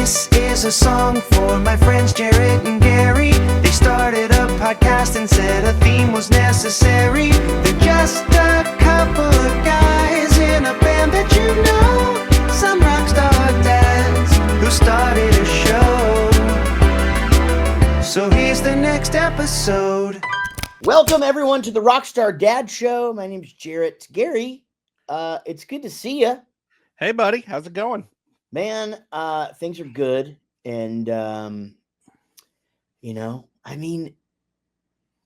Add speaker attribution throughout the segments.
Speaker 1: This is a song for my friends Jaret and Gary. They started a podcast and said a theme was necessary. They're just a couple of guys in a band that you know. Some rockstar dads who started a show. So here's the next episode.
Speaker 2: Welcome everyone to the Rockstar Dad Show. My name's Jaret. Gary, it's good to see you.
Speaker 3: Hey, buddy. How's it going?
Speaker 2: Man, things are good. And,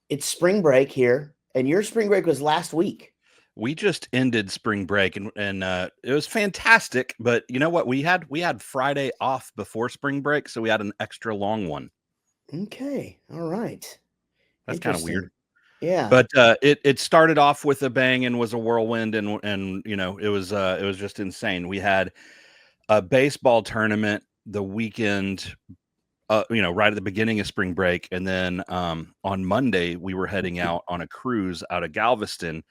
Speaker 2: it's spring break here. And your spring break was last week.
Speaker 3: We just ended spring break and it was fantastic. But you know what? We had Friday off before spring break, so we had an extra long one.
Speaker 2: Okay. All right.
Speaker 3: That's kind of weird.
Speaker 2: Yeah.
Speaker 3: But it started off with a bang and was a whirlwind, and it was just insane. We had a baseball tournament the weekend, right at the beginning of spring break, and then on Monday we were heading out on a cruise out of Galveston.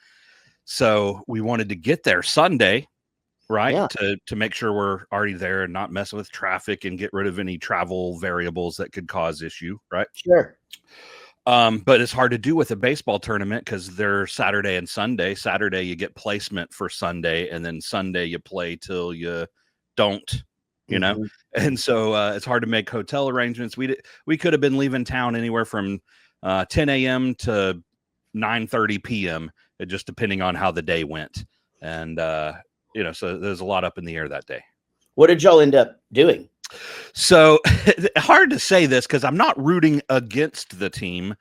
Speaker 3: So we wanted to get there Sunday, right?
Speaker 2: Yeah.
Speaker 3: To make sure we're already there and not messing with traffic and get rid of any travel variables that could cause issue, right?
Speaker 2: Sure.
Speaker 3: But it's hard to do with a baseball tournament because they're Saturday and Sunday. Saturday you get placement for Sunday, and then Sunday you play till you don't, and so it's hard to make hotel arrangements. We could have been leaving town anywhere from 10 a.m. to 9:30 p.m. just depending on how the day went, and so there's a lot up in the air that day.
Speaker 2: What did y'all end up doing?
Speaker 3: So hard to say this because I'm not rooting against the team,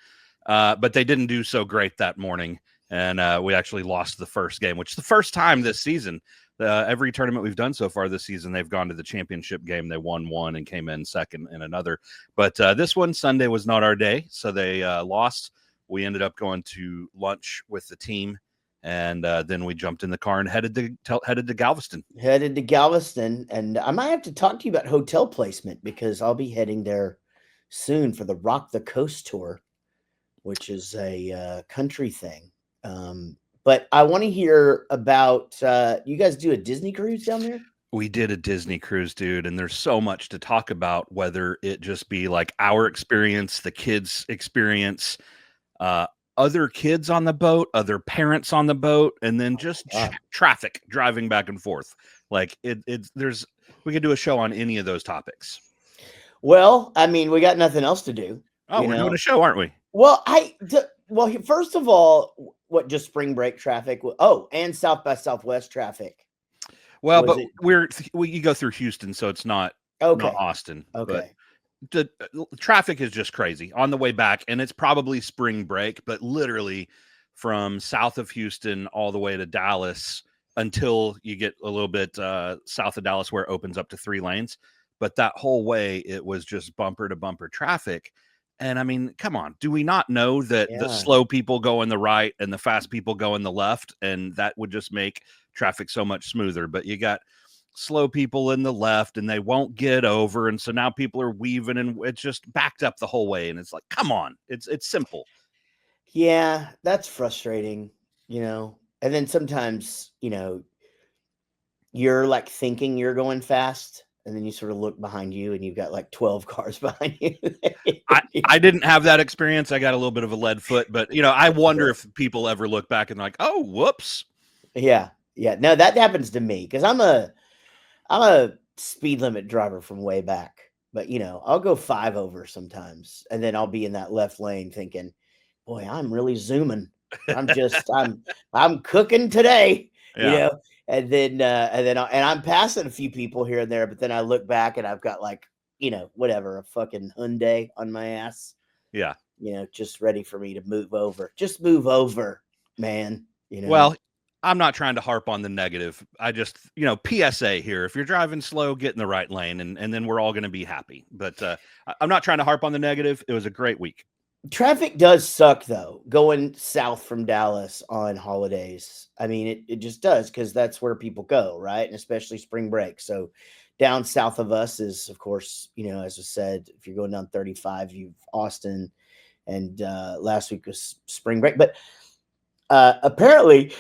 Speaker 3: but they didn't do so great that morning, and we actually lost the first game, which is the first time this season. Every tournament we've done so far this season, they've gone to the championship game. They won one and came in second in another. But this one, Sunday, was not our day, so they lost. We ended up going to lunch with the team, and then we jumped in the car and headed to Galveston.
Speaker 2: Headed to Galveston, and I might have to talk to you about hotel placement because I'll be heading there soon for the Rock the Coast tour, which is a country thing. But I want to hear about you guys do a Disney cruise down there?
Speaker 3: We did a Disney cruise, dude, and there's so much to talk about, whether it just be like our experience, the kids' experience, other kids on the boat, other parents on the boat, and then just traffic driving back and forth. Like we could do a show on any of those topics.
Speaker 2: Well, I mean, we got nothing else to do.
Speaker 3: Oh, we're doing a show, aren't we?
Speaker 2: Well, first of all, what just spring break traffic? Oh, and South by Southwest traffic.
Speaker 3: Well, but you go through Houston, so it's not Austin.
Speaker 2: Okay.
Speaker 3: But the traffic is just crazy on the way back, and it's probably spring break, but literally from south of Houston all the way to Dallas until you get a little bit south of Dallas where it opens up to 3 lanes. But that whole way, it was just bumper to bumper traffic. And I mean, come on, do we not know that the slow people go in the right and the fast people go in the left, and that would just make traffic so much smoother? But you got slow people in the left and they won't get over, and so now people are weaving, and it's just backed up the whole way. And it's like, come on, it's simple.
Speaker 2: Yeah, that's frustrating, and then sometimes you're like thinking you're going fast, and then you sort of look behind you and you've got like 12 cars behind you.
Speaker 3: I didn't have that experience. I got a little bit of a lead foot, but I wonder if people ever look back and like, oh, whoops.
Speaker 2: Yeah. No, that happens to me because I'm a speed limit driver from way back, but I'll go 5 over sometimes, and then I'll be in that left lane thinking, boy, I'm really zooming. I'm cooking today, and then I'm passing a few people here and there, but then I look back and I've got like, whatever, a fucking Hyundai on my ass.
Speaker 3: Yeah.
Speaker 2: Just ready for me to move over. Just move over, man.
Speaker 3: Well, I'm not trying to harp on the negative. I just, PSA here. If you're driving slow, get in the right lane, and then we're all going to be happy. But I'm not trying to harp on the negative. It was a great week.
Speaker 2: Traffic does suck, though, going south from Dallas on holidays. I mean, it just does, because that's where people go, right? And especially spring break. So down south of us is, of course, as I said, if you're going down 35, you've Austin, and last week was spring break. But apparently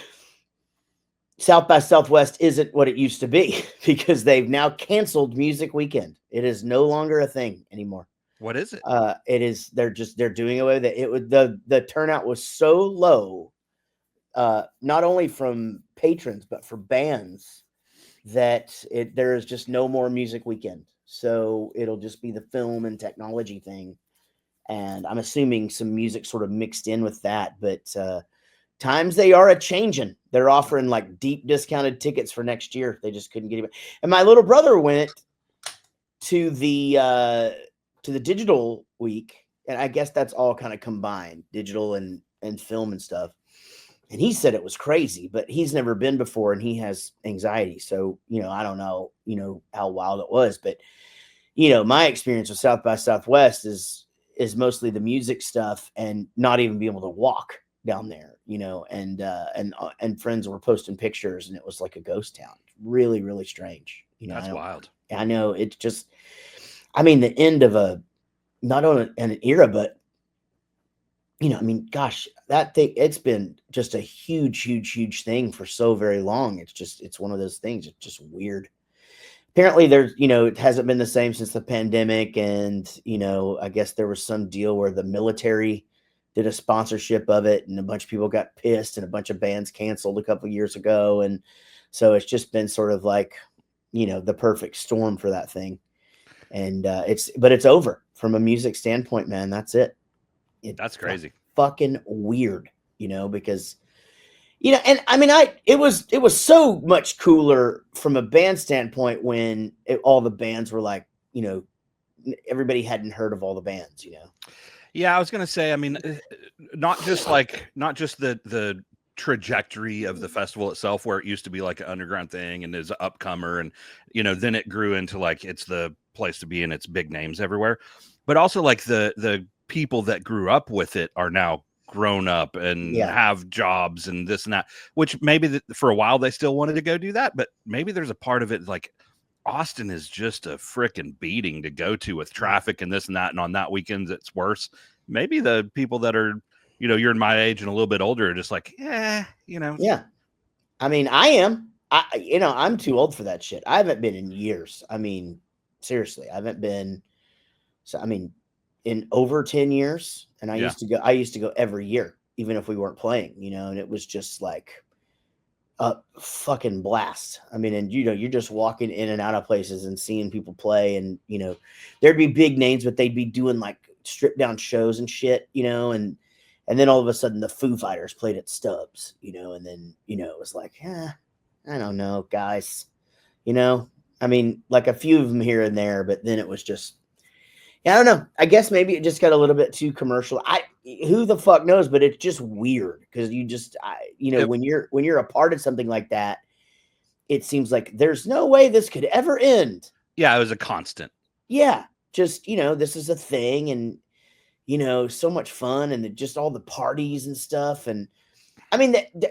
Speaker 2: South by Southwest isn't what it used to be because they've now canceled Music Weekend. It is no longer a thing anymore.
Speaker 3: What is it?
Speaker 2: It is they're doing away with it. It was the turnout was so low, not only from patrons but for bands, that there is just no more Music Weekend. So it'll just be the film and technology thing, and I'm assuming some music sort of mixed in with that. But times they are a changing. They're offering like deep discounted tickets for next year. They just couldn't get it. And my little brother went to the digital week, and I guess that's all kind of combined, digital and film and stuff. And he said it was crazy, but he's never been before and he has anxiety. So, I don't know, how wild it was, but my experience with South by Southwest is mostly the music stuff and not even being able to walk down there, and friends were posting pictures and it was like a ghost town. Really, really strange.
Speaker 3: That's wild.
Speaker 2: I know it's just, the end of not only an era, but gosh, that thing, it's been just a huge, huge, huge thing for so very long. It's one of those things. It's just weird. Apparently there's, it hasn't been the same since the pandemic. And, I guess there was some deal where the military did a sponsorship of it and a bunch of people got pissed and a bunch of bands canceled a couple of years ago. And so it's just been sort of like, the perfect storm for that thing. And it's over from a music standpoint, man. That's it.
Speaker 3: That's crazy.
Speaker 2: Fucking weird, because, and it was so much cooler from a band standpoint when all the bands were like, everybody hadn't heard of all the bands,
Speaker 3: Yeah, I was gonna say, not just the trajectory of the festival itself, where it used to be like an underground thing and is an upcomer, and then it grew into like it's the place to be and it's big names everywhere, but also like the people that grew up with it are now grown up and have jobs and this and that, which maybe for a while they still wanted to go do that, but maybe there's a part of it like Austin is just a freaking beating to go to with traffic and this and that, and on that weekends it's worse. Maybe the people that are you're in my age and a little bit older are just like, yeah.
Speaker 2: I am. I'm too old for that shit. I haven't been in years. Seriously, I haven't been. So in over 10 years, and I used to go every year, even if we weren't playing, and it was just like a fucking blast. And you're just walking in and out of places and seeing people play, and there'd be big names, but they'd be doing like stripped down shows and shit, and then all of a sudden the Foo Fighters played at Stubbs, and then it was like, I don't know, guys, like a few of them here and there, but then it was just, I don't know. I guess maybe it just got a little bit too commercial. Who the fuck knows? But it's just weird because when you're a part of something like that, it seems like there's no way this could ever end.
Speaker 3: Yeah, it was a constant.
Speaker 2: Yeah, just this is a thing, and so much fun, and just all the parties and stuff. And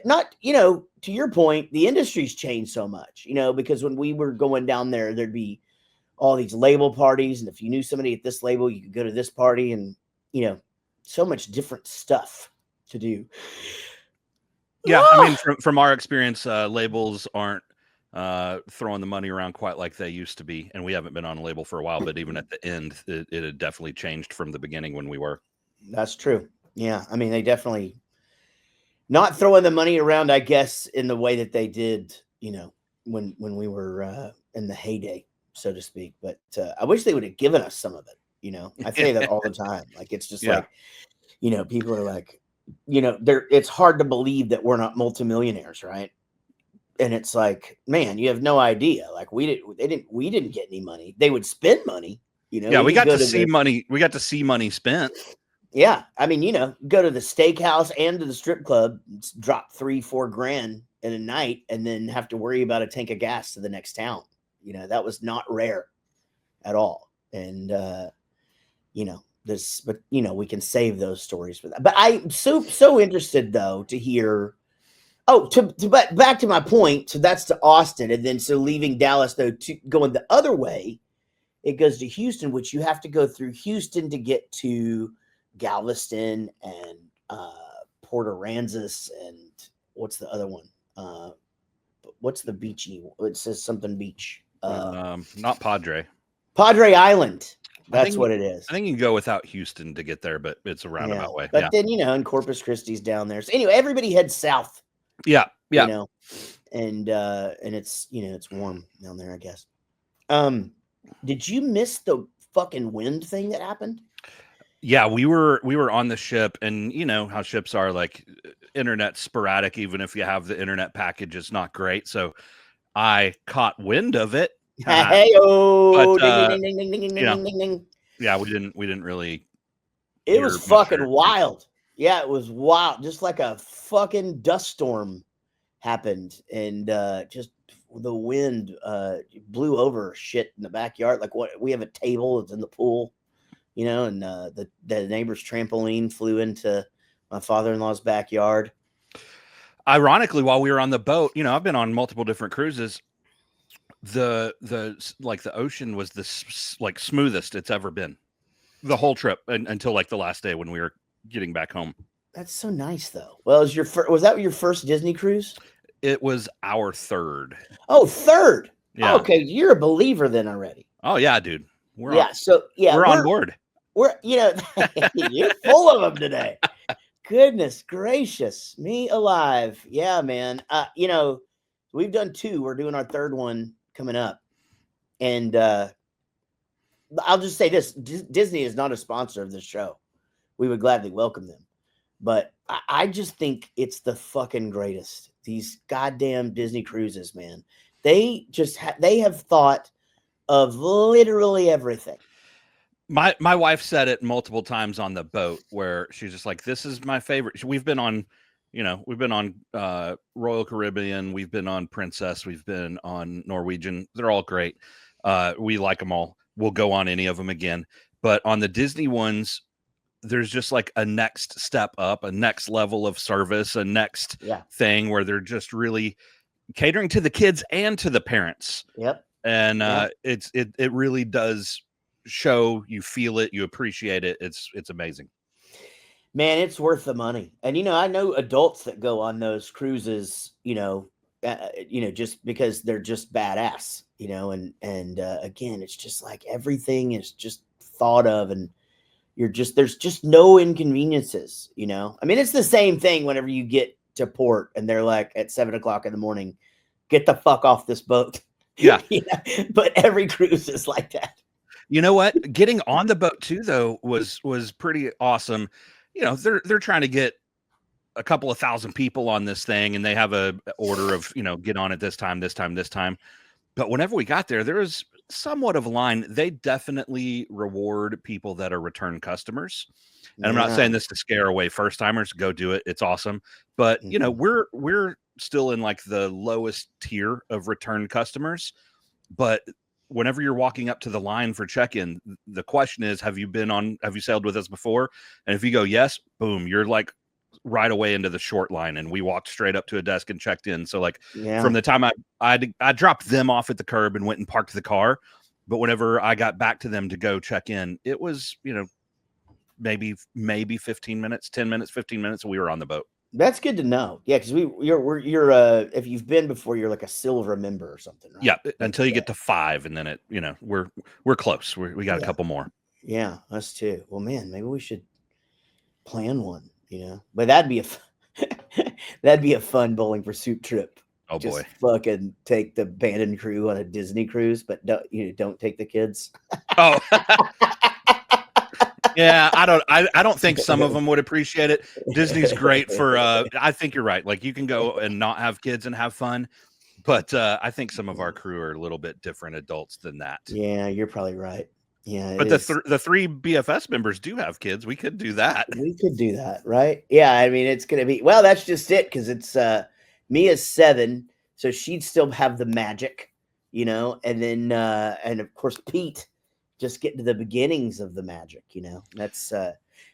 Speaker 2: not to your point, the industry's changed so much. Because when we were going down there, there'd be all these label parties, and if you knew somebody at this label, you could go to this party, and so much different stuff to do.
Speaker 3: Yeah, from our experience, labels aren't throwing the money around quite like they used to be, and we haven't been on a label for a while, but even at the end, it had definitely changed from the beginning when we were.
Speaker 2: That's true. Yeah, they definitely not throwing the money around, I guess, in the way that they did, when we were in the heyday, so to speak. But I wish they would have given us some of it. I say that all the time. Like, it's just like, people are like, it's hard to believe that we're not multimillionaires, right? And it's like, man, you have no idea. Like, we didn't get any money. They would spend money,
Speaker 3: Yeah, we got to see money. We got to see money spent.
Speaker 2: Yeah. Go to the steakhouse and to the strip club, drop $3-4 grand in a night, and then have to worry about a tank of gas to the next town. That was not rare at all. And, we can save those stories for that. But I'm so interested though to hear. But back to my point. So that's to Austin, and then so leaving Dallas though, going the other way, it goes to Houston, which you have to go through Houston to get to Galveston and Port Aransas, and what's the other one? what's the beachy? It says something beach.
Speaker 3: Not Padre.
Speaker 2: Padre Island. That's
Speaker 3: think-
Speaker 2: what it is.
Speaker 3: I think you can go without Houston to get there, but it's a roundabout way.
Speaker 2: But then, and Corpus Christi's down there. So anyway, everybody heads south.
Speaker 3: Yeah.
Speaker 2: And it's it's warm down there, I guess. Did you miss the fucking wind thing that happened?
Speaker 3: Yeah, we were on the ship, and you know how ships are, like internet sporadic. Even if you have the internet package, it's not great. So I caught wind of it.
Speaker 2: Hey-o!
Speaker 3: But,
Speaker 2: Ding, ding, ding, ding, ding, ding, ding, ding.
Speaker 3: Yeah, we didn't really.
Speaker 2: It was fucking wild. Yeah, it was wild. Just like a fucking dust storm happened, and just the wind blew over shit in the backyard. Like we have a table that's in the pool, and the neighbor's trampoline flew into my father-in-law's backyard.
Speaker 3: Ironically, while we were on the boat, I've been on multiple different cruises. The ocean was the smoothest it's ever been, the whole trip until like the last day when we were getting back home.
Speaker 2: That's so nice, though. Well, was that your first Disney cruise?
Speaker 3: It was our third.
Speaker 2: Oh, third.
Speaker 3: Yeah.
Speaker 2: Okay, you're a believer then already.
Speaker 3: Oh yeah, dude. We're on board.
Speaker 2: We're you're full of them today. Goodness gracious, me alive. Yeah, man. We've done 2. We're doing our third one coming up. And I'll just say this. Disney is not a sponsor of this show. We would gladly welcome them. But I just think it's the fucking greatest. These goddamn Disney cruises, man. They just they have thought of literally everything.
Speaker 3: My wife said it multiple times on the boat where she's just like, this is my favorite. We've been on Royal Caribbean, we've been on Princess, we've been on Norwegian. They're all great. We like them all. We'll go on any of them again. But on the Disney ones, there's just like a next step up, a next level of service, a next thing where they're just really catering to the kids and to the parents.
Speaker 2: Yep.
Speaker 3: And it really does show, you feel it, you appreciate it. It's amazing.
Speaker 2: Man, it's worth the money. And I know adults that go on those cruises, just because they're just badass, and again, it's just like everything is just thought of, and there's just no inconveniences, I mean, it's the same thing whenever you get to port and they're like at 7:00 in the morning, get the fuck off this boat.
Speaker 3: Yeah.
Speaker 2: But every cruise is like that.
Speaker 3: You know what? Getting on the boat too, though, was pretty awesome. They're trying to get a couple of thousand people on this thing, and they have a order of, get on it this time. But whenever we got there was somewhat of a line. They definitely reward people that are return customers. And I'm not saying this to scare away first timers. Go do it. It's awesome. But we're still in like the lowest tier of return customers. But whenever you're walking up to the line for check-in, the question is, have you sailed with us before? And if you go yes, boom, you're like right away into the short line. And we walked straight up to a desk and checked in. So like from the time I dropped them off at the curb and went and parked the car, but whenever I got back to them to go check in, it was, maybe 15 minutes, 10 minutes, 15 minutes. And we were on the boat.
Speaker 2: That's good to know. Yeah. Cause you're if you've been before, you're like a silver member or something, right?
Speaker 3: Yeah. Until you get to 5, and then we're close. We got a couple more.
Speaker 2: Yeah. Us too. Well, man, maybe we should plan one, but that'd be a fun Bowling for Soup trip.
Speaker 3: Oh boy.
Speaker 2: Fucking take the band and crew on a Disney cruise, but don't take the kids.
Speaker 3: Oh, yeah. I don't think some of them would appreciate it. Disney's great for, I think you're right. Like you can go and not have kids and have fun, but I think some of our crew are a little bit different adults than that.
Speaker 2: Yeah, you're probably right. Yeah.
Speaker 3: But the 3 BFS members do have kids. We could do that.
Speaker 2: We could do that, right? Yeah. I mean, it's going to be, well, that's just it. Cause it's, Mia's 7. So she'd still have the magic, and then, and of course, Pete just getting to the beginnings of the magic, that's,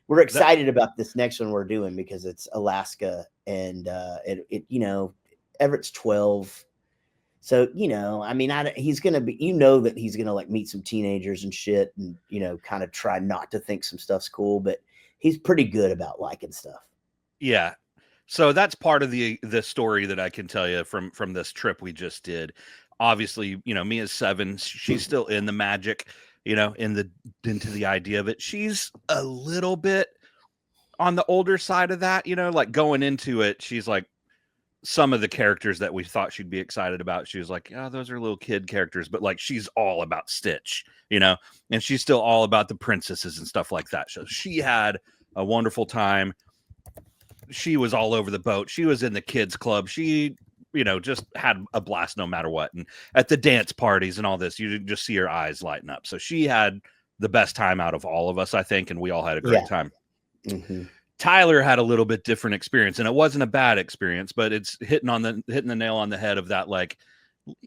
Speaker 2: we're excited about this next one we're doing because it's Alaska and, Everett's 12. So, I mean, he's going to be, that he's going to like meet some teenagers and shit and, kind of try not to think some stuff's cool, but he's pretty good about liking stuff.
Speaker 3: Yeah. So that's part of the story that I can tell you from this trip we just did. Obviously, Mia's 7. She's still in the magic, into the idea of it. She's a little bit on the older side of that, like going into it, she's like, some of the characters that we thought she'd be excited about, she was like, oh, those are little kid characters, but like she's all about Stitch, and she's still all about the princesses and stuff like that. So she had a wonderful time. She was all over the boat. She was in the kids club. She, just had a blast no matter what. And at the dance parties and all this, you just see her eyes lighten up. So she had the best time out of all of us, I think, and we all had a great time.
Speaker 2: Mm-hmm.
Speaker 3: Tyler had a little bit different experience, and it wasn't a bad experience, but it's hitting the nail on the head of that. Like,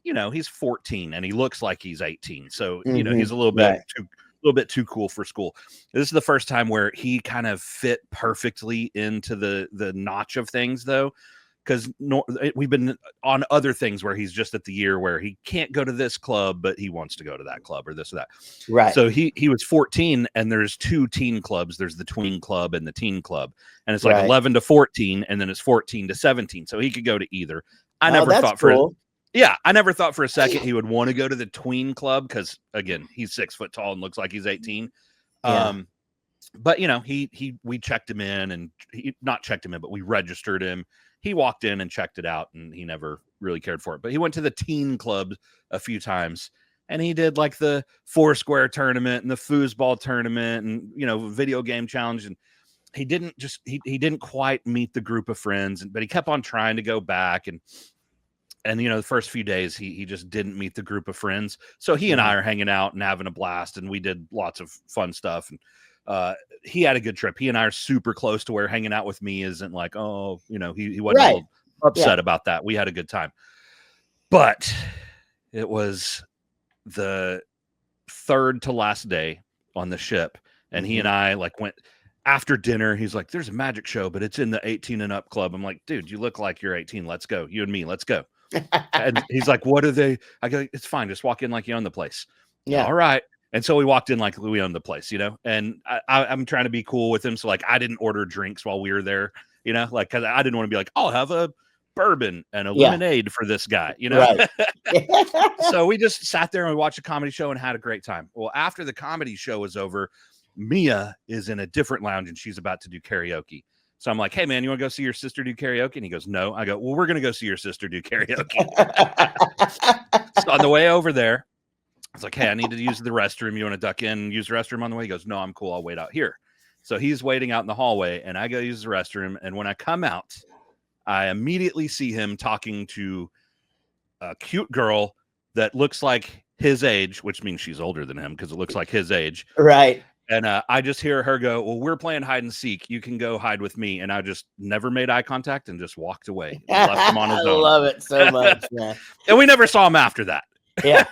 Speaker 3: he's 14 and he looks like he's 18. So, he's a little bit too cool for school. This is the first time where he kind of fit perfectly into the notch of things, though, because we've been on other things where he's just at the year where he can't go to this club, but he wants to go to that club or this or that.
Speaker 2: Right.
Speaker 3: So he was 14, and there's 2 teen clubs. There's the tween club and the teen club, and it's like 11 to 14, and then it's 14 to 17. So he could go to either. I never thought for a second he would want to go to the tween club because, again, he's 6 foot tall and looks like he's 18.
Speaker 2: Yeah.
Speaker 3: But we checked him in, and not checked him in, but we registered him. He walked in and checked it out, and he never really cared for it. But he went to the teen club a few times, and he did like the Foursquare tournament and the foosball tournament and, video game challenge. And he didn't quite meet the group of friends, but he kept on trying to go back. And the first few days he just didn't meet the group of friends. So he and I are hanging out and having a blast, and we did lots of fun stuff. And he had a good trip. He and I are super close to where hanging out with me isn't like, oh, he wasn't upset about that. We had a good time. But it was the third to last day on the ship, and he and I went after dinner. He's like, there's a magic show, but it's in the 18 and up club. I'm like, dude, you look like you're 18. Let's go. You and me, let's go. And he's like, what are they? I go, it's fine. Just walk in like you own the place. Yeah. All right. And so we walked in like we owned the place, and I'm trying to be cool with him. So I didn't order drinks while we were there, because I didn't want to be like, I'll have a bourbon and a lemonade for this guy,
Speaker 2: Right.
Speaker 3: So we just sat there and we watched a comedy show and had a great time. Well, after the comedy show was over, Mia is in a different lounge and she's about to do karaoke. So I'm like, hey, man, you want to go see your sister do karaoke? And he goes, no. I go, well, we're going to go see your sister do karaoke. So on the way over there, I was like, hey, I need to use the restroom. You want to duck in and use the restroom on the way? He goes, no, I'm cool. I'll wait out here. So he's waiting out in the hallway, and I go use the restroom. And when I come out, I immediately see him talking to a cute girl that looks like his age, which means she's older than him because it looks like his age.
Speaker 2: Right.
Speaker 3: And I just hear her go, well, we're playing hide and seek. You can go hide with me. And I just never made eye contact and just walked away. Left him on his own.
Speaker 2: I love it so much, man.
Speaker 3: And we never saw him after that.
Speaker 2: Yeah,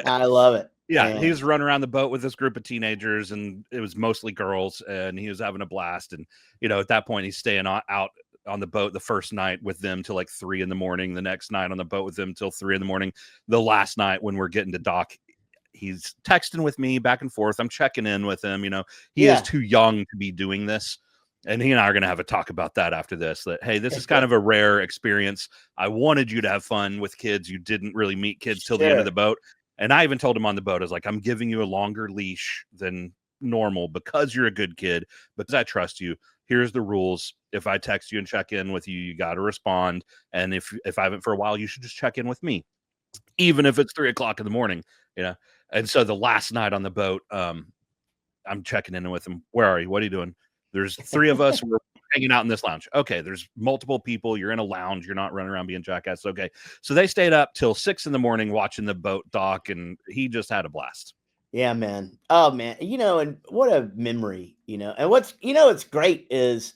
Speaker 2: I love it.
Speaker 3: Yeah,
Speaker 2: man.
Speaker 3: He was running around the boat with this group of teenagers, and it was mostly girls, and he was having a blast. And, at that point, he's staying out on the boat the first night with them till like 3 a.m. The next night on the boat with them till 3 a.m. The last night when we're getting to dock, he's texting with me back and forth. I'm checking in with him. He is too young to be doing this. And he and I are going to have a talk about that after this, that, hey, this is kind of a rare experience. I wanted you to have fun with kids. You didn't really meet kids till the end of the boat. And I even told him on the boat, I was like, I'm giving you a longer leash than normal because you're a good kid, because I trust you. Here's the rules. If I text you and check in with you, you got to respond. And if I haven't for a while, you should just check in with me, even if it's 3 o'clock in the morning, And so the last night on the boat, I'm checking in with him. Where are you? What are you doing? There's 3 of us. We're hanging out in this lounge. Okay. There's multiple people. You're in a lounge. You're not running around being jackass. Okay. So they stayed up till 6 a.m. watching the boat dock, and he just had a blast.
Speaker 2: Yeah, man. Oh, man. And what a memory, and what's great is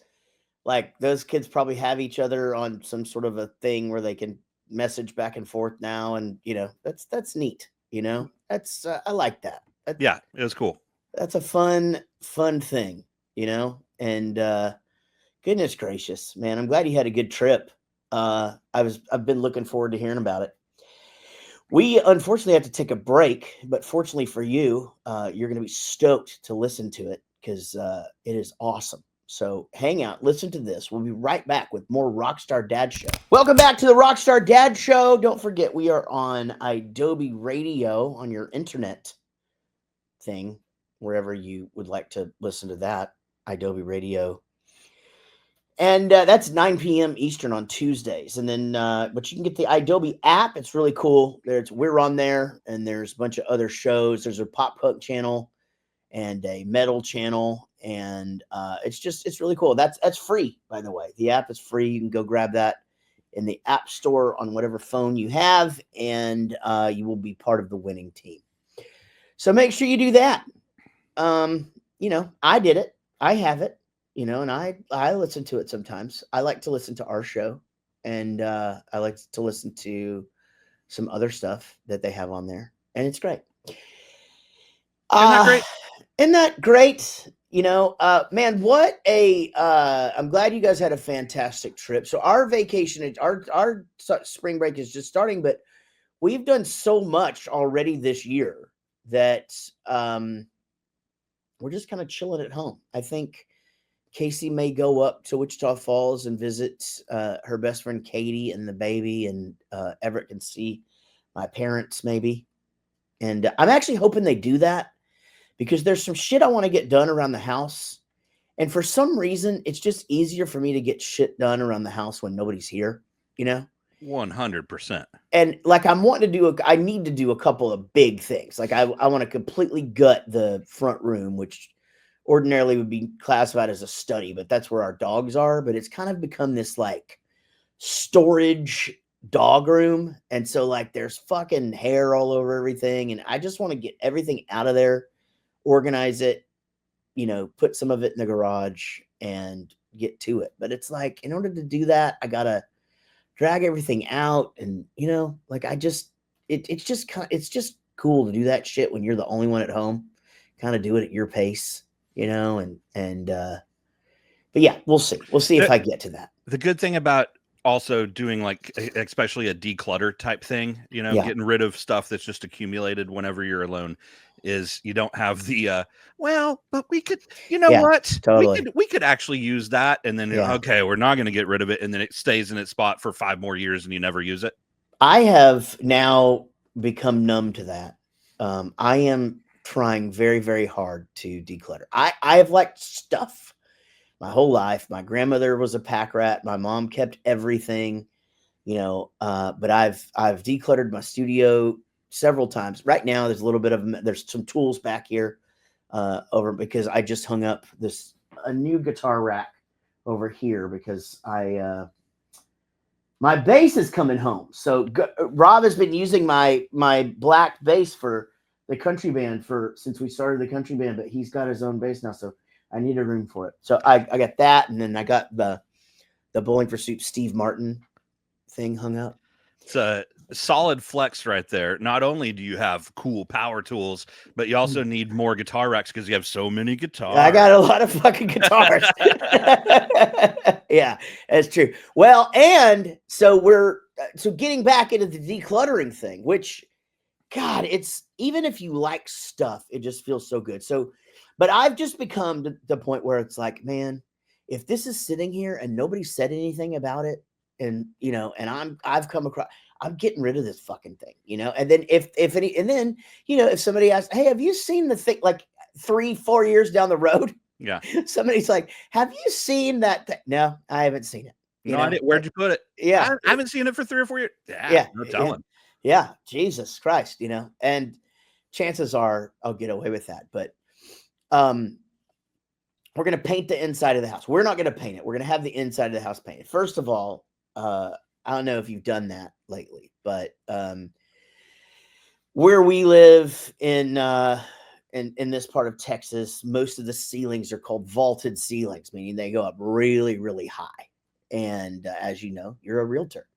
Speaker 2: like those kids probably have each other on some sort of a thing where they can message back and forth now. And, that's neat. That's, I like that.
Speaker 3: Yeah, it was cool.
Speaker 2: That's a fun thing. And goodness gracious, man, I'm glad you had a good trip. I've been looking forward to hearing about it. We unfortunately have to take a break, but fortunately for you, you're going to be stoked to listen to it because it is awesome. So hang out, listen to this. We'll be right back with more Rockstar Dad Show. Welcome back to the Rockstar Dad Show. Don't forget, we are on Adobe Radio on your internet thing, wherever you would like to listen to that, Adobe Radio. And that's 9 p.m. Eastern on Tuesdays. And then, but you can get the Adobe app. It's really cool. We're on there, and there's a bunch of other shows. There's a pop punk channel and a metal channel, and it's really cool. That's free, by the way. The app is free. You can go grab that in the App Store on whatever phone you have, and you will be part of the winning team. So make sure you do that. I did it. I have it. And I listen to it sometimes. I like to listen to our show, and I like to listen to some other stuff that they have on there, and it's great.
Speaker 3: Isn't that great?
Speaker 2: Isn't that great? Man, what I'm glad you guys had a fantastic trip. So our vacation, our spring break is just starting, but we've done so much already this year that we're just kind of chilling at home. I think Casey may go up to Wichita Falls and visit her best friend Katie and the baby, and Everett can see my parents maybe. And I'm actually hoping they do that, because there's some shit I want to get done around the house. And for some reason, it's just easier for me to get shit done around the house when nobody's here,
Speaker 3: 100%.
Speaker 2: And like I need to do a couple of big things. Like I want to completely gut the front room, which ordinarily would be classified as a study, but that's where our dogs are. But it's kind of become this like storage dog room. And so like there's fucking hair all over everything. And I just want to get everything out of there, organize it, put some of it in the garage and get to it. But it's like, in order to do that, I got to drag everything out. And, like it's just cool to do that shit when you're the only one at home, kind of do it at your pace, but yeah, we'll see. We'll see if I get to that.
Speaker 3: The good thing about also doing like, especially a declutter type thing, getting rid of stuff that's just accumulated whenever you're alone, is you don't have the, but we could, what?
Speaker 2: Totally.
Speaker 3: We could actually use that. And then, okay, we're not going to get rid of it. And then it stays in its spot for 5 more years and you never use it.
Speaker 2: I have now become numb to that. I am trying very, very hard to declutter. I have liked stuff my whole life. My grandmother was a pack rat. My mom kept everything, but I've decluttered my studio several times. Right now, there's some tools back here over, because I just hung up a new guitar rack over here because my bass is coming home. So Rob has been using my black bass for the country band since we started the country band, but he's got his own bass now, so I need a room for it. So I got that, and then I got the Bowling for Soup Steve Martin thing hung up.
Speaker 3: It's a solid flex right there. Not only do you have cool power tools, but you also need more guitar racks because you have so many guitars.
Speaker 2: I got a lot of fucking guitars. Yeah, that's true. Well, and so getting back into the decluttering thing, which, God, it's, even if you like stuff, it just feels so good. So, but I've just become to the point where it's like, man, if this is sitting here and nobody said anything about it, and and I'm getting rid of this fucking thing, and then if somebody asks, hey, have you seen the thing, like 3-4 years down the road?
Speaker 3: Yeah.
Speaker 2: Somebody's like, have you seen that thing? No, I haven't seen it.
Speaker 3: Where'd you put it?
Speaker 2: Yeah.
Speaker 3: I haven't seen it for 3 or 4 years.
Speaker 2: Yeah.
Speaker 3: No telling.
Speaker 2: Yeah. Jesus Christ, and chances are I'll get away with that. But we're going to paint the inside of the house. We're not going to paint it. We're going to have the inside of the house painted. First of all, I don't know if you've done that lately, but where we live in this part of Texas, most of the ceilings are called vaulted ceilings, meaning they go up really, really high. And as you know, you're a realtor.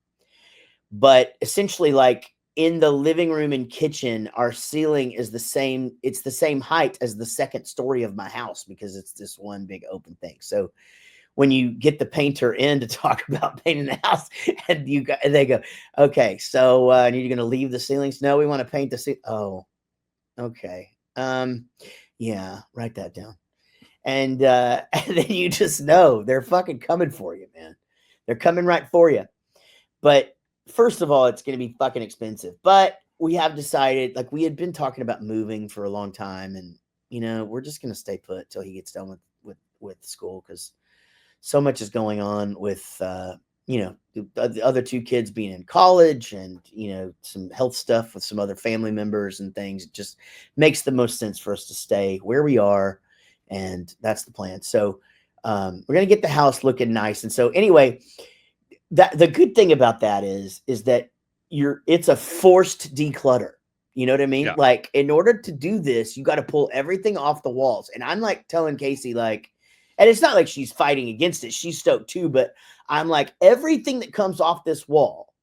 Speaker 2: But essentially, like in the living room and kitchen, our ceiling is the same. It's the same height as the second story of my house because it's this one big open thing. So when you get the painter in to talk about painting the house, and they go, okay, so are you going to leave the ceilings? No, we want to paint the ceiling. Oh, okay. Yeah, write that down. and and then you just know they're fucking coming for you, man. They're coming right for you. But first of all, it's going to be fucking expensive. But we have decided, like, we had been talking about moving for a long time, and we're just going to stay put till he gets done with school, because so much is going on with the other two kids being in college, and some health stuff with some other family members and things. It just makes the most sense for us to stay where we are, and that's the plan. So we're gonna get the house looking nice. And so anyway, that the good thing about that is that it's a forced declutter. You know what I mean?
Speaker 3: Yeah.
Speaker 2: Like, in order to do this, you got to pull everything off the walls. And I'm like telling Casey, like, and it's not like she's fighting against it. She's stoked too, but I'm like, everything that comes off this wall,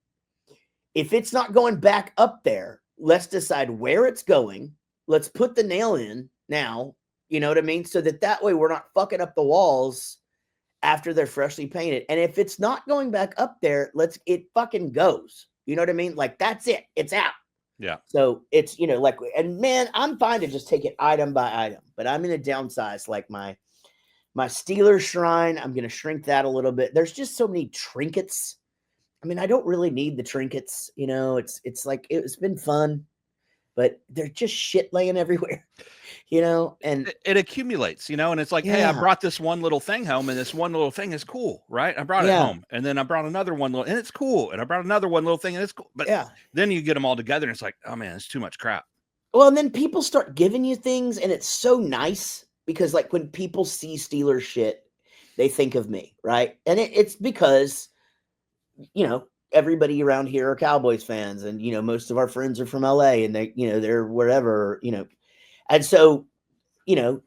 Speaker 2: if it's not going back up there, let's decide where it's going. Let's put the nail in now. You know what I mean? So that way we're not fucking up the walls after they're freshly painted. And if it's not going back up there, it fucking goes. You know what I mean? Like, that's it. It's out.
Speaker 3: Yeah.
Speaker 2: So it's, like, and man, I'm fine to just take it item by item, but I'm going to downsize, like, my Steelers shrine. I'm going to shrink that a little bit. There's just so many trinkets. I mean, I don't really need the trinkets. It's like, it's been fun, but they're just shit laying everywhere, and
Speaker 3: it accumulates, and it's like, hey, I brought this one little thing home, and this one little thing is cool, right? I brought it home, and then I brought another one little, and it's cool, and I brought another one little thing, and it's cool. But then you get them all together, and it's like, oh man, it's too much crap.
Speaker 2: Well, and then people start giving you things, and it's so nice, because, like, when people see Steelers shit, they think of me, right? And it's because, everybody around here are Cowboys fans, and most of our friends are from LA, and they they're wherever, and so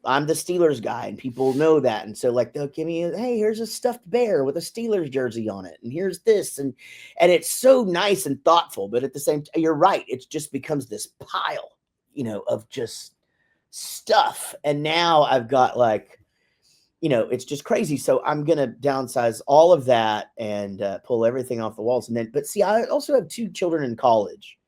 Speaker 2: I'm the Steelers guy, and people know that, and so, like, they'll give me hey, here's a stuffed bear with a Steelers jersey on it, and here's this, and it's so nice and thoughtful. But at the same time, you're right, it just becomes this pile of just stuff. And now I've got, like, it's just crazy. So I'm going to downsize all of that and pull everything off the walls. But see, I also have two children in college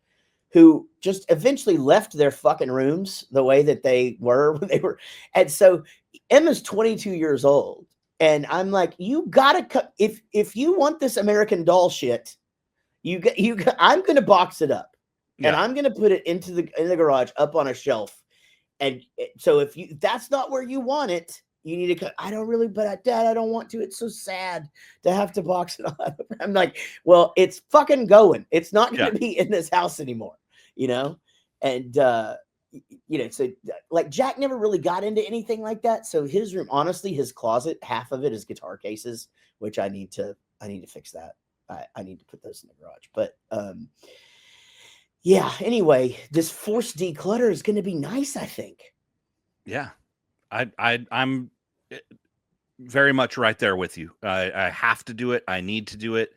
Speaker 2: who just eventually left their fucking rooms the way that they were when they were. And so Emma's 22 years old. And I'm like, you gotta cut. If you want this American Doll shit, I'm going to box it up, and I'm going to put it in the garage up on a shelf. And so if that's not where you want it, you need to cut. I don't really, but Dad, I don't want to. It's so sad to have to box it up. I'm like, well, it's fucking going. It's not going to be in this house anymore, And, so, like, Jack never really got into anything like that. So his room, honestly, his closet, half of it is guitar cases, which I need to fix that. I need to put those in the garage. But, anyway, this forced declutter is going to be nice, I think.
Speaker 3: Yeah. I'm very much right there with you. I have to do it. I need to do it.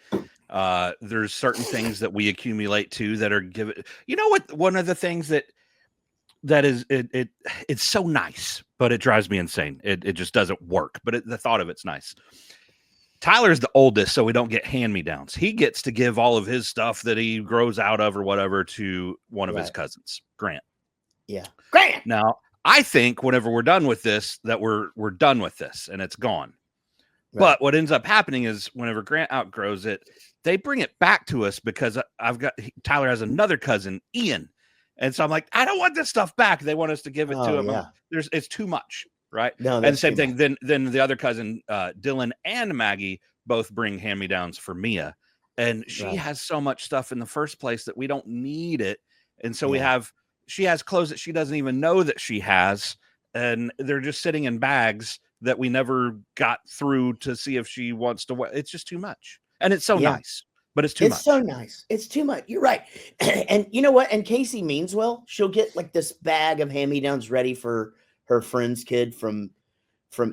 Speaker 3: There's certain things that we accumulate too that are given. You know what? One of the things that is it's so nice, but it drives me insane. It just doesn't work. But the thought of it's nice. Tyler's the oldest, so we don't get hand-me-downs. He gets to give all of his stuff that he grows out of or whatever to one of his cousins, Grant.
Speaker 2: Yeah, Grant.
Speaker 3: Now, I think whenever we're done with this, that we're done with this and it's gone. Right. But what ends up happening is whenever Grant outgrows it, they bring it back to us because Tyler has another cousin, Ian. And so I'm like, I don't want this stuff back. They want us to give it to him. Yeah. It's too much. Right. No, and same thing. Then the other cousin, Dylan and Maggie both bring hand-me-downs for Mia. And she has so much stuff in the first place that we don't need it. And so she has clothes that she doesn't even know that she has, and they're just sitting in bags that we never got through to see if she wants to wear. It's just too much. And it's so nice, but it's too much.
Speaker 2: It's so nice. It's too much. You're right. And you know what? And Casey means well. She'll get, like, this bag of hand-me-downs ready for her friend's kid from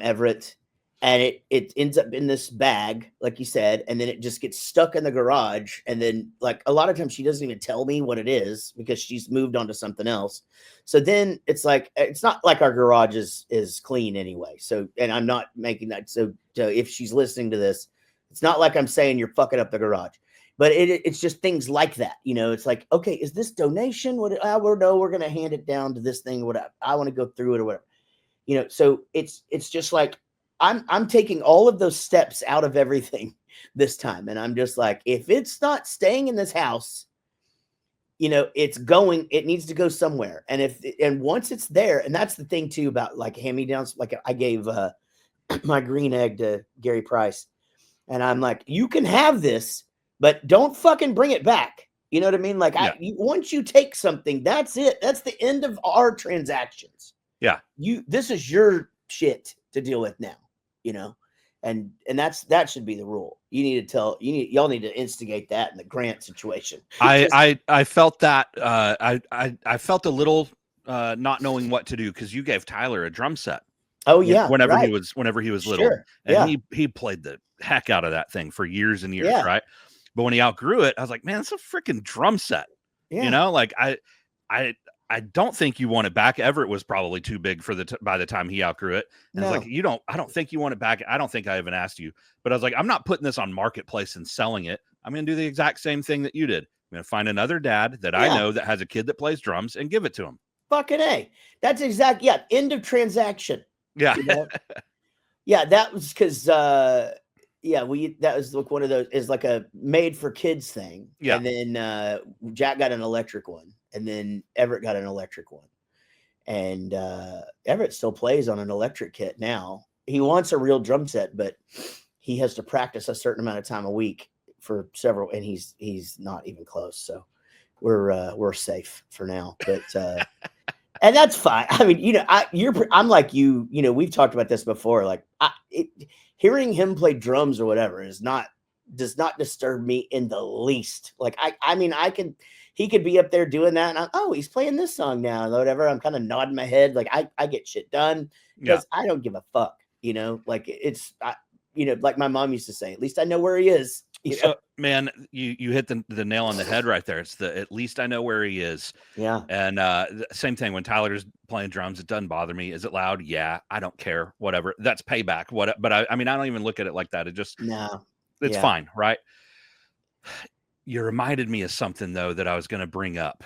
Speaker 2: Everett. And it ends up in this bag, like you said, and then it just gets stuck in the garage. And then, like, a lot of times she doesn't even tell me what it is because she's moved on to something else. So then it's like, it's not like our garage is clean anyway. So, and I'm not making that. So if she's listening to this, it's not like I'm saying you're fucking up the garage, but it's just things like that. It's like, okay, is this donation? No, we're going to hand it down to this thing. What I want to go through it or whatever. So it's just like I'm taking all of those steps out of everything this time, and I'm just like, if it's not staying in this house, it needs to go somewhere. And once it's there, and that's the thing too about like hand-me-downs. Like I gave my green egg to Gary Price, and I'm like, you can have this, but don't fucking bring it back. You know what I mean? Like once you take something, that's it. That's the end of our transactions.
Speaker 3: Yeah.
Speaker 2: This is your shit to deal with now, and that should be the rule. Y'all need to instigate that in the Grant situation.
Speaker 3: I felt that I felt a little not knowing what to do, because you gave Tyler a drum set.
Speaker 2: Oh yeah.
Speaker 3: Whenever
Speaker 2: right.
Speaker 3: he was little.
Speaker 2: Sure.
Speaker 3: And he played the heck out of that thing for years and years, right? But when he outgrew it, I was like, man, it's a freaking drum set. Like I don't think you want it back. Everett was probably too big for by the time he outgrew it. And I was like, I don't think you want it back. I don't think I even asked you, but I was like, I'm not putting this on Marketplace and selling it. I'm going to do the exact same thing that you did. I'm going to find another dad that I know that has a kid that plays drums and give it to him.
Speaker 2: Fucking A. That's exact. Yeah. End of transaction.
Speaker 3: Yeah.
Speaker 2: Yeah. That was because, that was like one of those, is like a made for kids thing.
Speaker 3: Yeah.
Speaker 2: And then Jack got an electric one, and then Everett got an electric one. And Everett still plays on an electric kit now. He wants a real drum set, but he has to practice a certain amount of time a week for several, and he's not even close. So we're safe for now. But and that's fine. I mean, I'm like you. We've talked about this before. Like hearing him play drums or whatever does not disturb me in the least. Like he could be up there doing that, and he's playing this song now, and whatever. I'm kind of nodding my head, like I get shit done because I don't give a fuck. Like like my mom used to say, at least I know where he is.
Speaker 3: So, man, you hit the nail on the head right there. It's at least I know where he is.
Speaker 2: Yeah.
Speaker 3: And same thing when Tyler's playing drums, it doesn't bother me. Is it loud? Yeah, I don't care. Whatever. That's payback. But I mean, I don't even look at it like that. It just it's fine, right? You reminded me of something though that I was going to bring up,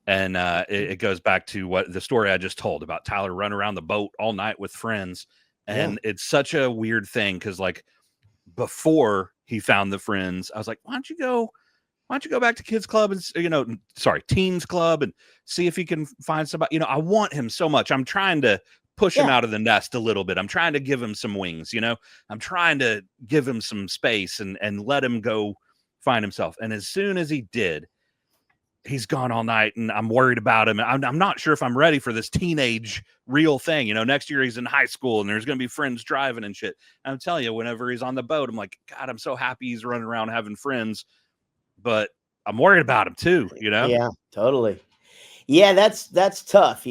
Speaker 3: and it goes back to what the story I just told about Tyler running around the boat all night with friends, and it's such a weird thing because like before he found the friends, I was like, why don't you go back to kids club and teens club and see if he can find somebody. I want him so much. I'm trying to push him out of the nest a little bit. I'm trying to give him some wings. I'm trying to give him some space and let him go find himself. And as soon as he did, he's gone all night, and I'm worried about him. I'm not sure if I'm ready for this teenage real thing. Next year he's in high school and there's going to be friends driving and shit. And I'm telling you, whenever he's on the boat, I'm like, God, I'm so happy he's running around having friends, but I'm worried about him too,
Speaker 2: Yeah, totally. Yeah. That's tough.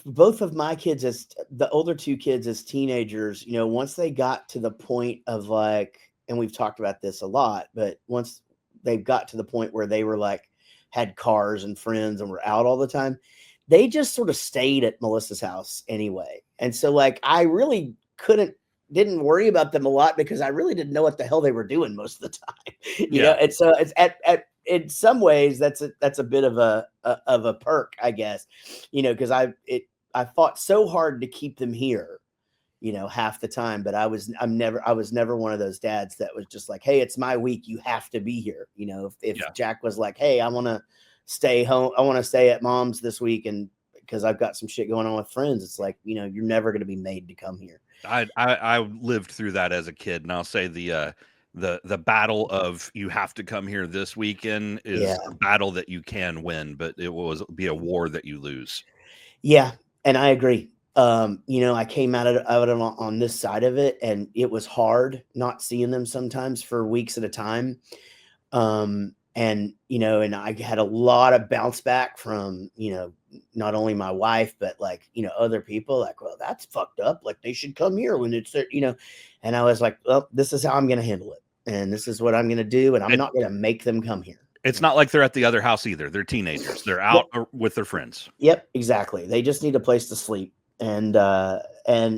Speaker 2: Both of my kids, as the older two kids as teenagers, once they got to the point of like, and we've talked about this a lot, but once they got to the point where they were like, had cars and friends and were out all the time, they just sort of stayed at Melissa's house anyway. And so like, I really didn't worry about them a lot because I really didn't know what the hell they were doing most of the time, you know? And so it's in some ways that's a bit of a perk, I guess, cause I fought so hard to keep them here, half the time, but I was never one of those dads that was just like, hey, it's my week, you have to be here. If Jack was like, hey, I want to stay home, I want to stay at mom's this week, and because I've got some shit going on with friends, it's like, you're never going to be made to come here.
Speaker 3: I lived through that as a kid, and I'll say the battle of you have to come here this weekend is a battle that you can win, but it will be a war that you lose. Yeah,
Speaker 2: and I agree. I came out of it on this side of it, and it was hard not seeing them sometimes for weeks at a time. And I had a lot of bounce back from, not only my wife, but like, other people like, well, that's fucked up. Like they should come here when it's, and I was like, well, this is how I'm going to handle it. And this is what I'm going to do. And I'm not going to make them come here.
Speaker 3: It's not like they're at the other house either. They're teenagers. They're out with their friends.
Speaker 2: Yep, exactly. They just need a place to sleep. And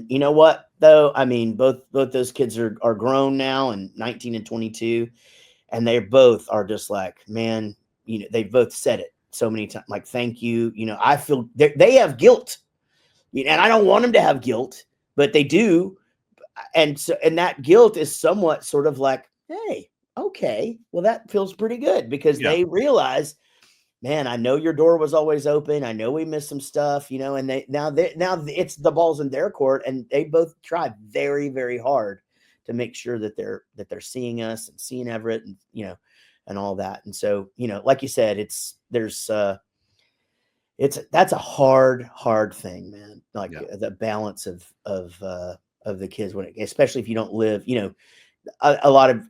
Speaker 2: you know what, though? I mean, both those kids are grown now, and 19 and 22. And they both are just like, man, they both said it so many times, like, thank you. I feel they have guilt, and I don't want them to have guilt, but they do. And that guilt is somewhat sort of like, hey, okay, well, that feels pretty good, because they realize, man, I know your door was always open. I know we missed some stuff, and now it's the ball's in their court, and they both try very, very hard to make sure that they're seeing us and seeing Everett, and and all that. And so, like you said, that's a hard thing, man. Like the balance of the kids, especially if you don't live, a lot of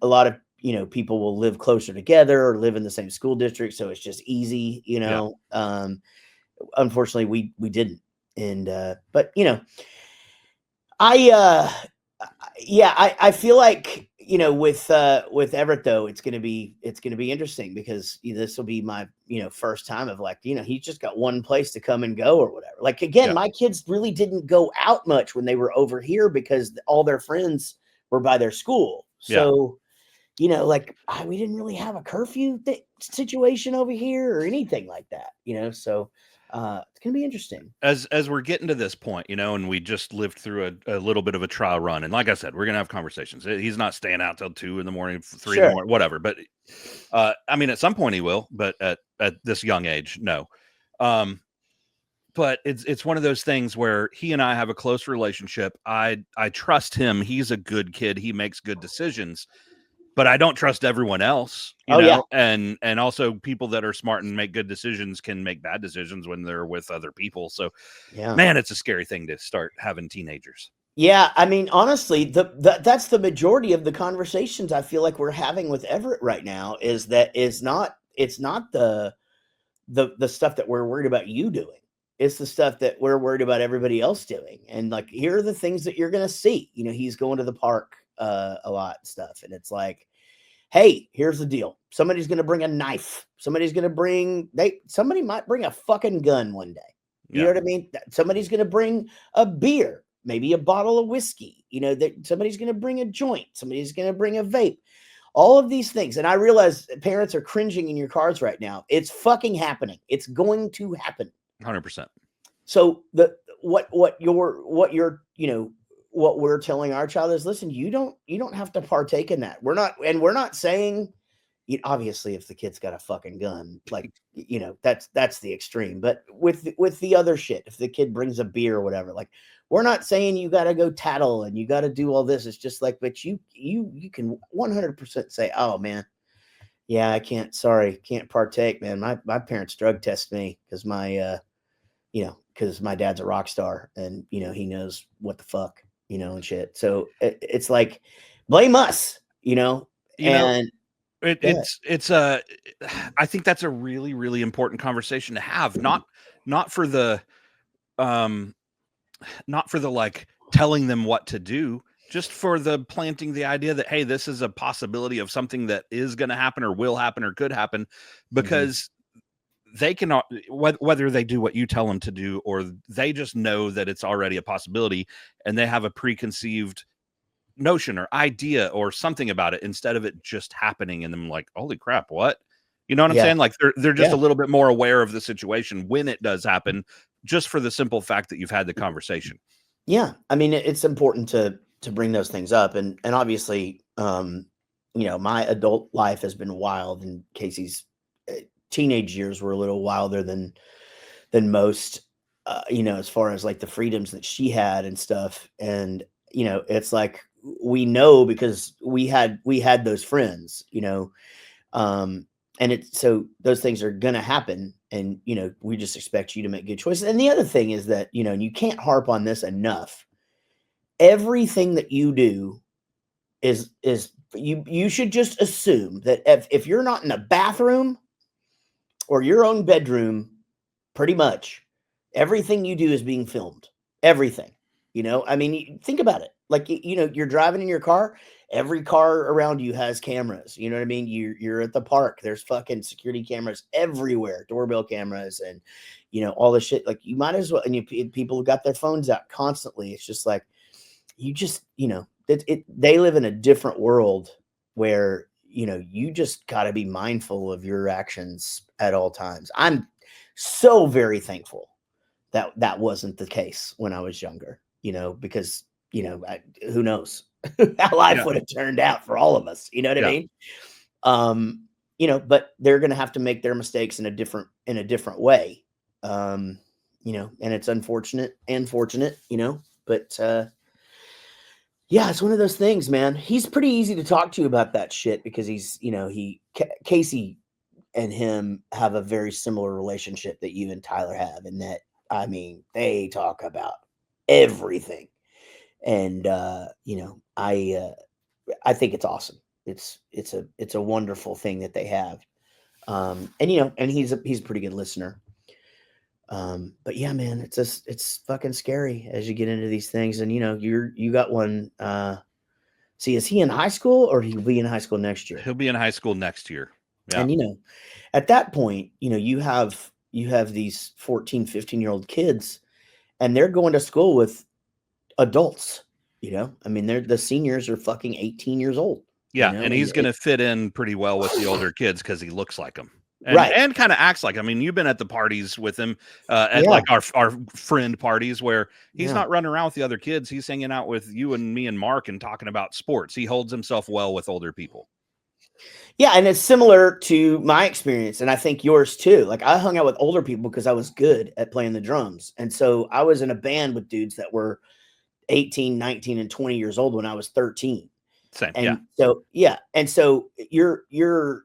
Speaker 2: people will live closer together or live in the same school district, so it's just easy, unfortunately we didn't. And but I feel like, with Everett, though, it's gonna be interesting, because this will be my first time of, like, he's just got one place to come and go or whatever. Like, again, my kids really didn't go out much when they were over here, because all their friends were by their school. So like, we didn't really have a curfew situation over here or anything like that, so it's gonna be interesting
Speaker 3: as we're getting to this point, and we just lived through a little bit of a trial run. And like I said, we're gonna have conversations. He's not staying out till 2 in the morning, 3 in the morning, whatever. But I mean, at some point he will, but at this young age, no. But it's one of those things where he and I have a close relationship. I trust him. He's a good kid. He makes good decisions. But I don't trust everyone else, you know, and also people that are smart and make good decisions can make bad decisions when they're with other people. So, man, it's a scary thing to start having teenagers.
Speaker 2: Yeah, I mean, honestly, that's the majority of the conversations I feel like we're having with Everett right now. It's not the stuff that we're worried about you doing. It's the stuff that we're worried about everybody else doing. And, like, here are the things that you're going to see. He's going to the park a lot and stuff, and it's like, hey, here's the deal. Somebody's going to bring a knife. Somebody might bring a fucking gun one day. You know what I mean? Somebody's going to bring a beer, maybe a bottle of whiskey. Somebody's going to bring a joint. Somebody's going to bring a vape. All of these things. And I realize parents are cringing in your cars right now. It's fucking happening. It's going to happen.
Speaker 3: 100%.
Speaker 2: So what we're telling our child is, listen, you don't have to partake in that. We're not saying, obviously, if the kid's got a fucking gun, like, that's the extreme. But with the other shit, if the kid brings a beer or whatever, like, we're not saying you got to go tattle and you got to do all this. It's just like, but you can 100% say, oh man, yeah, I can't partake, man. My parents drug test me because because my dad's a rock star, and he knows what the fuck, and shit. So it's like, blame us, I
Speaker 3: think that's a really, really important conversation to have. Not for the like telling them what to do, just for the planting the idea that, hey, this is a possibility of something that is going to happen or will happen or could happen, because they cannot, whether they do what you tell them to do, or they just know that it's already a possibility and they have a preconceived notion or idea or something about it, instead of it just happening and them like, holy crap, what? You know what I'm saying? Like, they're just a little bit more aware of the situation when it does happen, just for the simple fact that you've had the conversation.
Speaker 2: Yeah. I mean, it's important to bring those things up. And obviously, my adult life has been wild, and Casey's teenage years were a little wilder than most, as far as like the freedoms that she had and stuff. And, it's like, we know because we had those friends, and so those things are going to happen. And, we just expect you to make good choices. And the other thing is that, and you can't harp on this enough, everything that you do is you should just assume that if you're not in a bathroom or your own bedroom, pretty much everything you do is being filmed. Everything, I mean, think about it. Like, you're driving in your car, every car around you has cameras. You know what I mean? You're at the park, there's fucking security cameras everywhere, doorbell cameras, and, all this shit. Like, you might as well, and people have got their phones out constantly. It's just like, you just, they live in a different world where, you just got to be mindful of your actions at all times. I'm so very thankful that wasn't the case when I was younger, because, who knows how life
Speaker 3: Yeah.
Speaker 2: would have turned out for all of us. You know what I
Speaker 3: Yeah.
Speaker 2: mean? But they're going to have to make their mistakes in a different way. And it's unfortunate and fortunate, but, yeah, it's one of those things, man. He's pretty easy to talk to about that shit because he's, Casey and him have a very similar relationship that you and Tyler have, and that, I mean, they talk about everything. And, I think it's awesome. It's a wonderful thing that they have. And he's a pretty good listener. But yeah, man, it's fucking scary as you get into these things. And you got one. See, is he in high school or he'll be in high school next year?
Speaker 3: He'll be in high school next year. Yeah.
Speaker 2: And at that point, you have these 14, 15-year-old kids, and they're going to school with adults. I mean, the seniors are fucking 18 years old.
Speaker 3: Yeah, and he's going to fit in pretty well with the older kids because he looks like them. And kind of acts like. I mean, you've been at the parties with him, at like our friend parties where he's not running around with the other kids. He's hanging out with you and me and Mark and talking about sports. He holds himself well with older people.
Speaker 2: Yeah, and it's similar to my experience, and I think yours too. Like, I hung out with older people because I was good at playing the drums, and so I was in a band with dudes that were 18, 19, and 20 years old when I was 13.
Speaker 3: Same.
Speaker 2: And so you're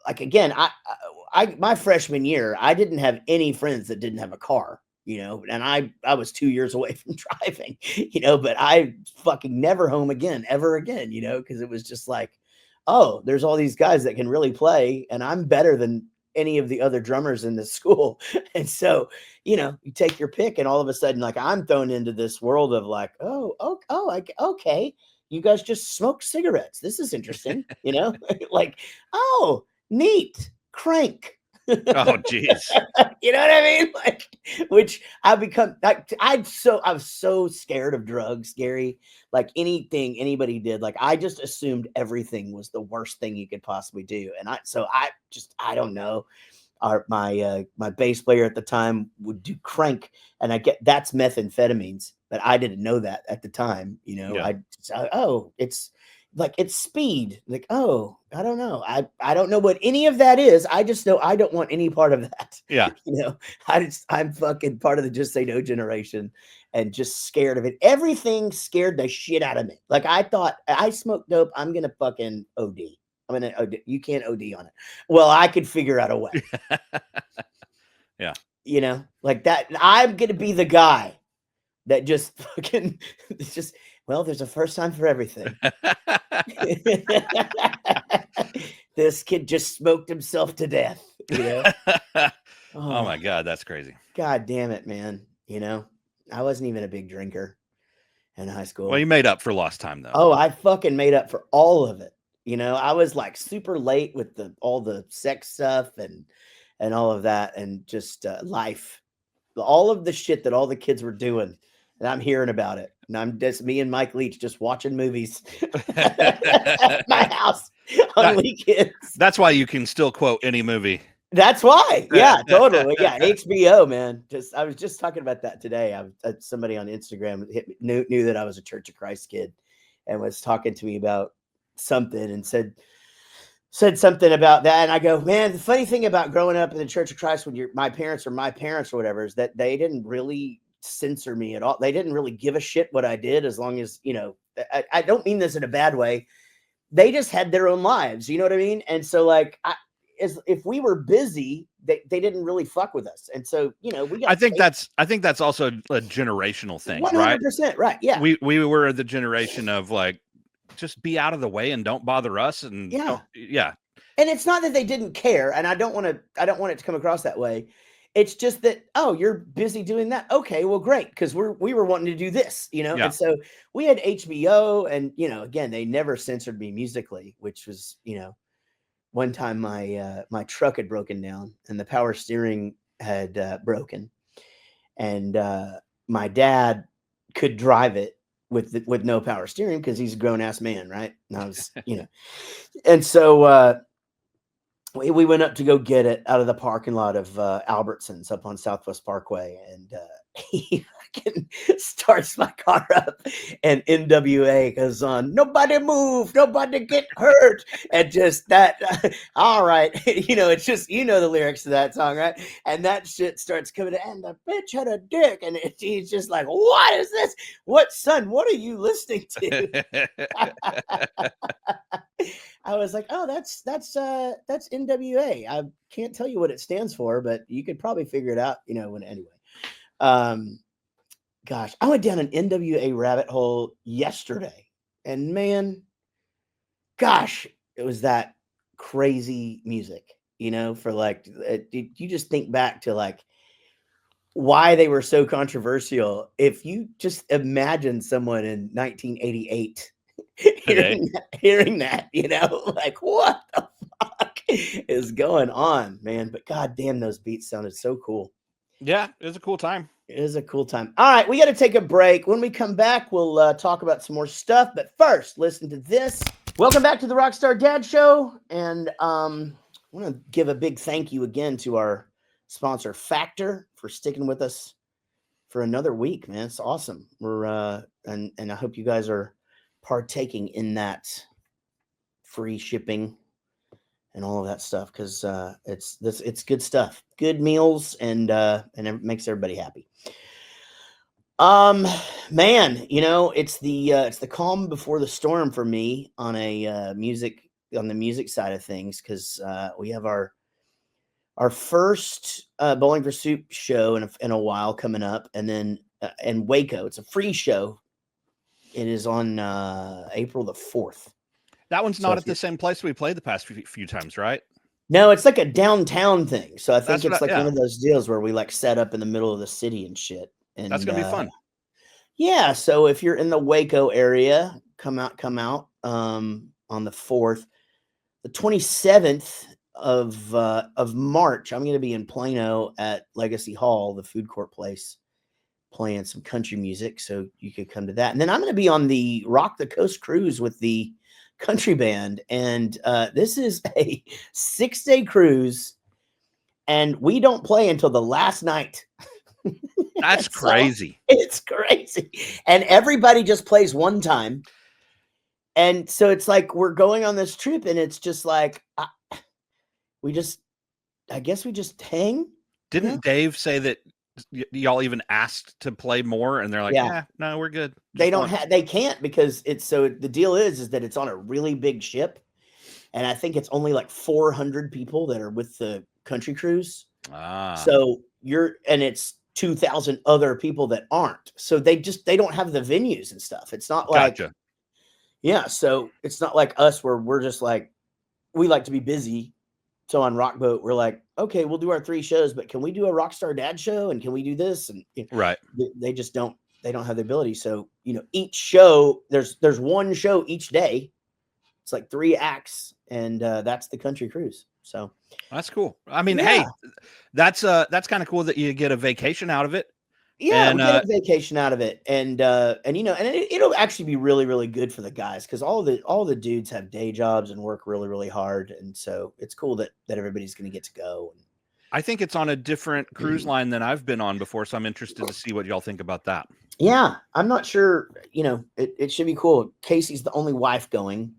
Speaker 2: like, again, I my freshman year, I didn't have any friends that didn't have a car, and I was 2 years away from driving, but I fucking never home again, ever again, because it was just like, oh, there's all these guys that can really play, and I'm better than any of the other drummers in the school. And so, you take your pick, and all of a sudden, like, I'm thrown into this world of like, okay, you guys just smoke cigarettes. This is interesting, like, oh, neat, crank.
Speaker 3: Oh, geez.
Speaker 2: You know what I mean? Like, which I become like, I was so scared of drugs, Gary. Like, anything anybody did, like, I just assumed everything was the worst thing you could possibly do. And I don't know. My bass player at the time would do crank, and that's methamphetamines, but I didn't know that at the time. It's like, it's speed. Like, oh, I don't know. I don't know what any of that is. I just know I don't want any part of that.
Speaker 3: Yeah.
Speaker 2: I'm fucking part of the Just Say No generation and just scared of it. Everything scared the shit out of me. Like, I thought, I smoke dope, I'm going to fucking OD. You can't OD on it. Well, I could figure out a way.
Speaker 3: Yeah.
Speaker 2: Like that. I'm going to be the guy that just fucking, it's just, well, there's a first time for everything. This kid just smoked himself to death.
Speaker 3: Oh my God, that's crazy.
Speaker 2: God damn it, man. I wasn't even a big drinker in high school.
Speaker 3: Well, you made up for lost time, though.
Speaker 2: Oh, I fucking made up for all of it. I was like super late with all the sex stuff and all of that, and just life, all of the shit that all the kids were doing, and I'm hearing about it. And I'm just, me and Mike Leach just watching movies at my house on weekends.
Speaker 3: That's why you can still quote any movie.
Speaker 2: That's why. Yeah, totally. Yeah, HBO, man. I was just talking about that today. Somebody on Instagram knew that I was a Church of Christ kid and was talking to me about something and said something about that. And I go, man, the funny thing about growing up in the Church of Christ when my parents are my parents or whatever is that they didn't really censor me at all. They didn't really give a shit what I did, as long as, I don't mean this in a bad way. They just had their own lives. You know what I mean? And so, like, if we were busy, they didn't really fuck with us. And so, I think
Speaker 3: that's also a generational thing,
Speaker 2: 100%, right? Yeah.
Speaker 3: We were the generation of like, just be out of the way and don't bother us. And
Speaker 2: yeah.
Speaker 3: And
Speaker 2: it's not that they didn't care. And I don't want it to come across that way. It's just that, oh, you're busy doing that. Okay, well, great. Because we were wanting to do this,
Speaker 3: Yeah.
Speaker 2: And so we had HBO, and, again, they never censored me musically, which was, one time my truck had broken down and the power steering had broken, and my dad could drive it, with no power steering because he's a grown ass man, right? And I was, and so we went up to go get it out of the parking lot of Albertsons up on Southwest Parkway, and he fucking starts my car up, and NWA goes on, "Nobody move, nobody get hurt," and just that. All right, it's just the lyrics to that song, right? And that shit starts coming, and the bitch had a dick, and he's just like, "What is this? What, son? What are you listening to?" I was like, "Oh, that's NWA. I can't tell you what it stands for, but you could probably figure it out, anyway." Gosh, I went down an NWA rabbit hole yesterday, and man, gosh, it was that crazy music, for like, you just think back to like why they were so controversial. If you just imagine someone in 1988 hearing that, like, what the fuck is going on, man? But god damn, those beats sounded so cool.
Speaker 3: Yeah, it was a cool time.
Speaker 2: It is a cool time. All right, we got to take a break. When we come back, we'll talk about some more stuff. But first, listen to this. Welcome back to the Rockstar Dad Show. And I want to give a big thank you again to our sponsor, Factor, for sticking with us for another week, man. It's awesome. We're and I hope you guys are partaking in that free shipping and all of that stuff, because it's good stuff, good meals, and it makes everybody happy. Man, it's the calm before the storm for me on the music side of things, because we have our first Bowling for Soup show in a while coming up, and then in Waco, it's a free show. It is on April the 4th.
Speaker 3: That one's not at the same place we played the past few times, right?
Speaker 2: No, it's like a downtown thing. So I think it's
Speaker 3: one
Speaker 2: of those deals where we like set up in the middle of the city and shit. And
Speaker 3: that's gonna be fun.
Speaker 2: Yeah. So if you're in the Waco area, come out on the 4th. The 27th of March, I'm going to be in Plano at Legacy Hall, the food court place, playing some country music. So you could come to that. And then I'm going to be on the Rock the Coast cruise with the country band. And this is a 6-day cruise, and we don't play until the last night.
Speaker 3: That's crazy.
Speaker 2: It's crazy. And everybody just plays one time. And so it's like we're going on this trip, and it's just like I guess we just hang.
Speaker 3: Didn't Dave say that y'all even asked to play more, and they're like, yeah, no, we're good.
Speaker 2: They can't, because the deal is that it's on a really big ship, and I think it's only like 400 people that are with the country cruise. So it's 2,000 other people that aren't. So they don't have the venues and stuff. It's not like,
Speaker 3: gotcha.
Speaker 2: Yeah. So it's not like us where we're just like, we like to be busy. So on Rockboat, we're like, okay, we'll do our 3 shows, but can we do a Rockstar Dad Show? And can we do this? And
Speaker 3: right.
Speaker 2: They just don't have the ability. So, each show, there's one show each day. It's like 3 acts, and that's the country cruise. So
Speaker 3: that's cool. I mean, hey, that's kind of cool that you get a vacation out of it.
Speaker 2: Yeah, we get a vacation out of it, and it'll actually be really, really good for the guys, because all the dudes have day jobs and work really, really hard, and so it's cool that everybody's going to get to go.
Speaker 3: I think it's on a different cruise line than I've been on before, so I'm interested to see what y'all think about that.
Speaker 2: Yeah, I'm not sure. It should be cool. Casey's the only wife going,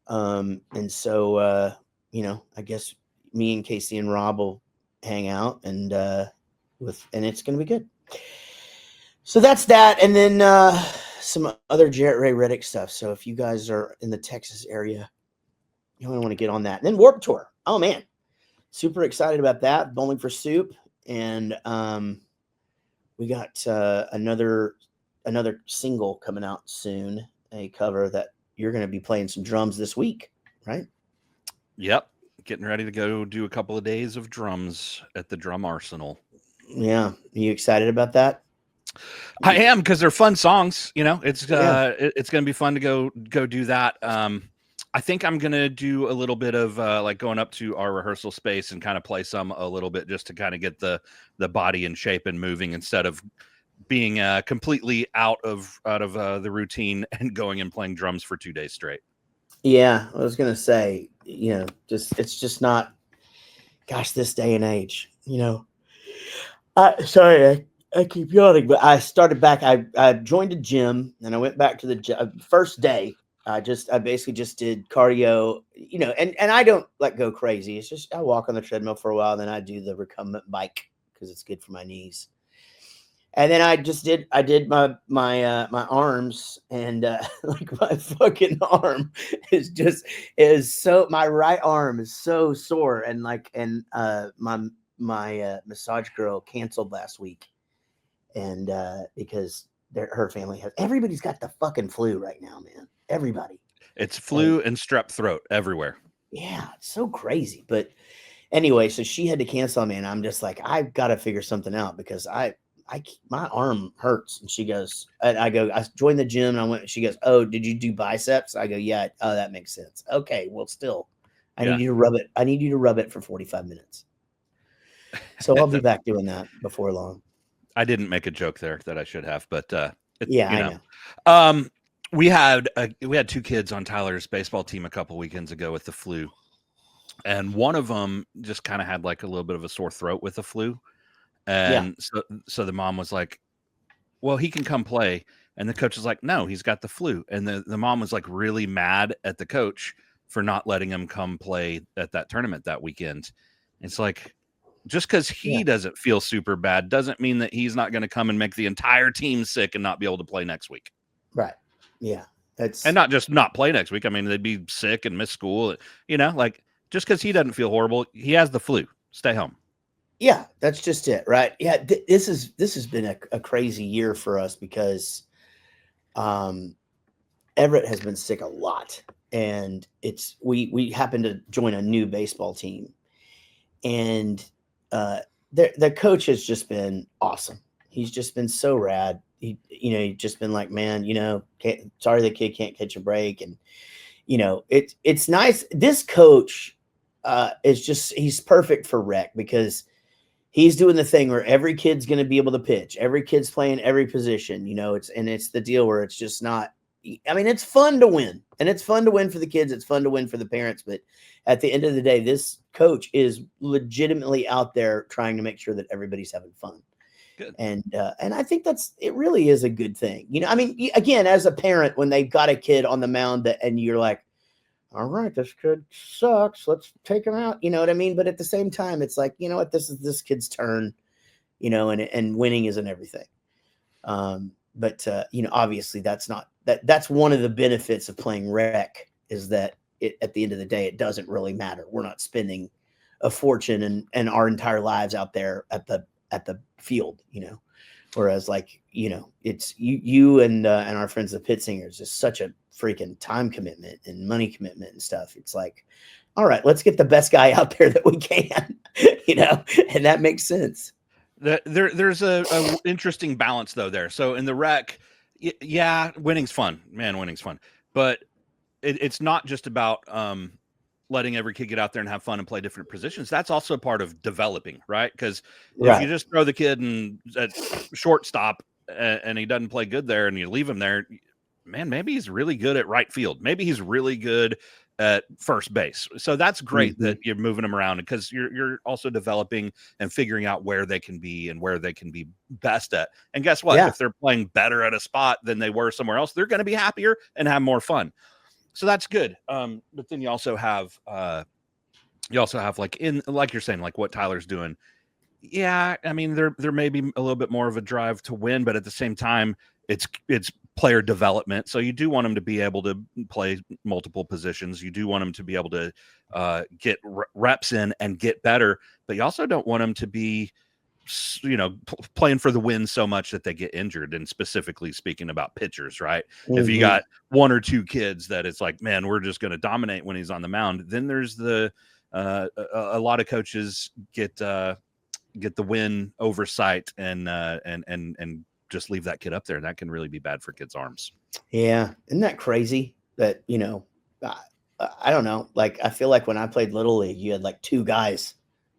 Speaker 2: and so I guess me and Casey and Rob will hang out, and it's going to be good. So that's that, and then some other Jaret Reddick stuff. So if you guys are in the Texas area, you want to get on that. And then Warped Tour. Oh man, super excited about that. Bowling for Soup, and we got another single coming out soon. A cover that you're going to be playing some drums this week, right?
Speaker 3: Yep, getting ready to go do a couple of days of drums at the Drum Arsenal.
Speaker 2: Yeah, are you excited about that?
Speaker 3: I am, because they're fun songs. It's it's going to be fun to go do that. I think I'm going to do a little bit of like going up to our rehearsal space and kind of play some a little bit, just to kind of get the body in shape and moving, instead of being completely out of the routine and going and playing drums for 2 days straight.
Speaker 2: Yeah, I was gonna say, it's just not. Gosh, this day and age, Sorry, I keep yawning, but I started back. I joined a gym and I went back to the first day. I basically just did cardio, and I don't like go crazy. It's just I walk on the treadmill for a while, then I do the recumbent bike because it's good for my knees. And then I did my arms, and like my fucking arm is so, my right arm is so sore, and my massage girl canceled last week, and because her family everybody's got the fucking flu right now, man. Everybody.
Speaker 3: It's flu and strep throat everywhere.
Speaker 2: Yeah, it's so crazy. But anyway, so she had to cancel on me, and I'm just like, I've got to figure something out because my arm hurts. And she goes, and I joined the gym, and I went. She goes, "Oh, did you do biceps?" I go, "Yeah." Oh, that makes sense. Okay, well, still, I need you to rub it. I need you to rub it for 45 minutes. So I'll be back doing that before long.
Speaker 3: I didn't make a joke there that I should have, but
Speaker 2: I know.
Speaker 3: We had 2 kids on Tyler's baseball team a couple weekends ago with the flu, and one of them just kind of had like a little bit of a sore throat with the flu, and so the mom was like, "Well, he can come play," and the coach was like, "No, he's got the flu," and the mom was like really mad at the coach for not letting him come play at that tournament that weekend. It's like, just because he doesn't feel super bad doesn't mean that he's not going to come and make the entire team sick and not be able to play next week.
Speaker 2: Right. Yeah.
Speaker 3: And not just not play next week. I mean, they'd be sick and miss school. Like just because he doesn't feel horrible, he has the flu. Stay home.
Speaker 2: Yeah, that's just it, right? Yeah, this has been a crazy year for us because Everett has been sick a lot, and we happened to join a new baseball team, and the coach has just been awesome. He's just been so rad. He's just been like, man, sorry the kid can't catch a break, and it's nice. This coach he's perfect for rec because he's doing the thing where every kid's going to be able to pitch. Every kid's playing every position, it's the deal where it's just not, I mean, it's fun to win, and it's fun to win for the kids. It's fun to win for the parents. But at the end of the day, this coach is legitimately out there trying to make sure that everybody's having fun.
Speaker 3: Good.
Speaker 2: And I think it really is a good thing. I mean, again, as a parent, when they've got a kid on the mound and you're like, all right, this kid sucks, let's take him out. You know what I mean? But at the same time, it's like, you know what, this is this kid's turn, and winning isn't everything. But obviously that's one of the benefits of playing rec is that at the end of the day, it doesn't really matter. We're not spending a fortune and our entire lives out there at the field, whereas it's you and our friends, the Pit Singers, is such a freaking time commitment and money commitment and stuff. It's like, all right, let's get the best guy out there that we can, and that makes sense.
Speaker 3: There's a interesting balance though there. So in the rec, winning's fun, man. Winning's fun, but it's not just about letting every kid get out there and have fun and play different positions. That's also part of developing, right? Because if you just throw the kid at shortstop and he doesn't play good there, and you leave him there, man, maybe he's really good at right field. Maybe he's really good at first base. So that's great that you're moving them around, because you're also developing and figuring out where they can be and where they can be best at. And guess what? If they're playing better at a spot than they were somewhere else, they're going to be happier and have more fun. So that's good. But then you also have like you're saying, like what Tyler's doing. Yeah, I mean, there may be a little bit more of a drive to win, but at the same time, it's player development. So you do want them to be able to play multiple positions. You do want them to be able to get reps in and get better, but you also don't want them to be, playing for the win so much that they get injured. And specifically speaking about pitchers, right? If you got one or two kids that it's like, man, we're just going to dominate when he's on the mound, then there's a lot of coaches get the win oversight and just leave that kid up there, and that can really be bad for kids' arms.
Speaker 2: Yeah. Isn't that crazy that, I don't know. Like, I feel like when I played Little League, you had like two guys,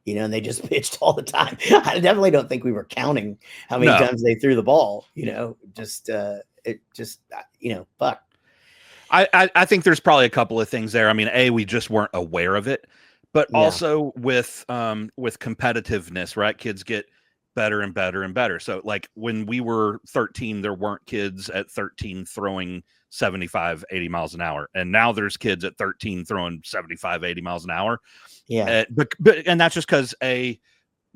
Speaker 2: you know, and they just pitched all the time. I definitely don't think we were counting how many
Speaker 3: No.
Speaker 2: times they threw the ball, you know, fuck.
Speaker 3: I think there's probably a couple of things there. I mean, we just weren't aware of it, but
Speaker 2: Yeah.
Speaker 3: also with competitiveness, right? Kids get better and better and better. So like when we were 13, there weren't kids at 13 throwing 75, 80 miles an hour. And now there's kids at 13 throwing 75, 80 miles an hour.
Speaker 2: Yeah.
Speaker 3: But and that's just because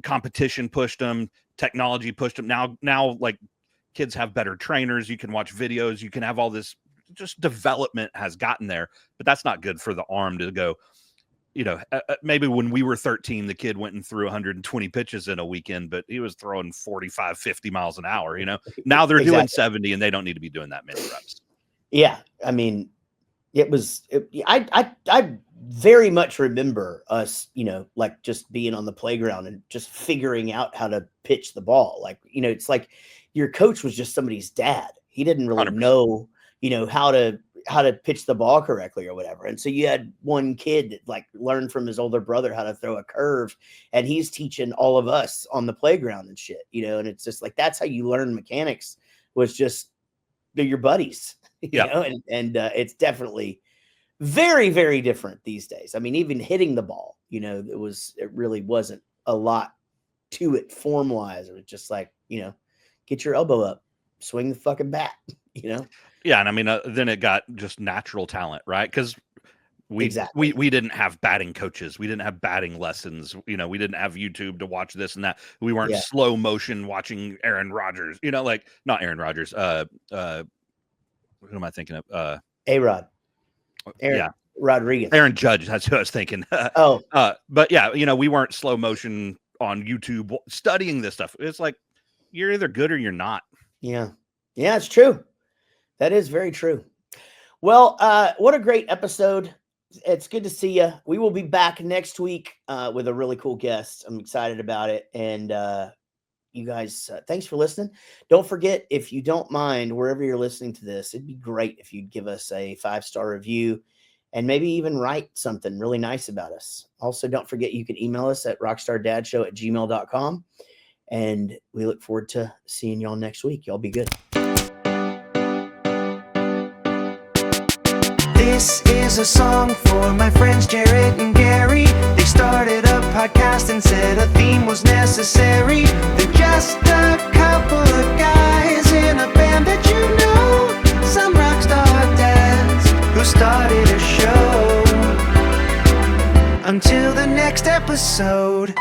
Speaker 3: competition pushed them, technology pushed them. Now like kids have better trainers. You can watch videos. You can have all this, just development has gotten there, but that's not good for the arm to go, you know, maybe when we were 13, the kid went and threw 120 pitches in a weekend, but he was throwing 45, 50 miles an hour, you know. Now they're doing 70 and they don't need to be doing that many reps.
Speaker 2: Yeah. I mean, I very much remember us, you know, like just being on the playground and just figuring out how to pitch the ball. Like, you know, it's like your coach was just somebody's dad. He didn't really
Speaker 3: 100%.
Speaker 2: know, you know, how to pitch the ball correctly or whatever. And so you had one kid that like learned from his older brother how to throw a curve, and he's teaching all of us on the playground and shit, you know. And it's just like, that's how you learn mechanics, was just your buddies, you know. And it's definitely very, very different these days. I mean, even hitting the ball, you know, it really wasn't a lot to it form wise. It was just like, you know, get your elbow up, swing the fucking bat, you know.
Speaker 3: Yeah, and I mean, then it got just natural talent, right? Because we didn't have batting coaches, we didn't have batting lessons, you know, we didn't have YouTube to watch this and that. We weren't slow motion watching Aaron Rodgers, you know, like not Aaron Rodgers. Who am I thinking of?
Speaker 2: A-Rod. Rodriguez.
Speaker 3: Aaron Judge. That's who I was thinking. But yeah, you know, we weren't slow motion on YouTube studying this stuff. It's like you're either good or you're not.
Speaker 2: Yeah, it's true. That is very true. Well, what a great episode. It's good to see you. We will be back next week with a really cool guest. I'm excited about it. And you guys, thanks for listening. Don't forget, if you don't mind, wherever you're listening to this, it'd be great if you'd give us a 5-star review and maybe even write something really nice about us. Also, don't forget, you can email us at rockstardadshow@gmail.com. And we look forward to seeing y'all next week. Y'all be good.
Speaker 1: This is a song for my friends Jaret and Gary. They started a podcast and said a theme was necessary. They're just a couple of guys in a band that you know, some rockstar dads who started a show. Until the next episode.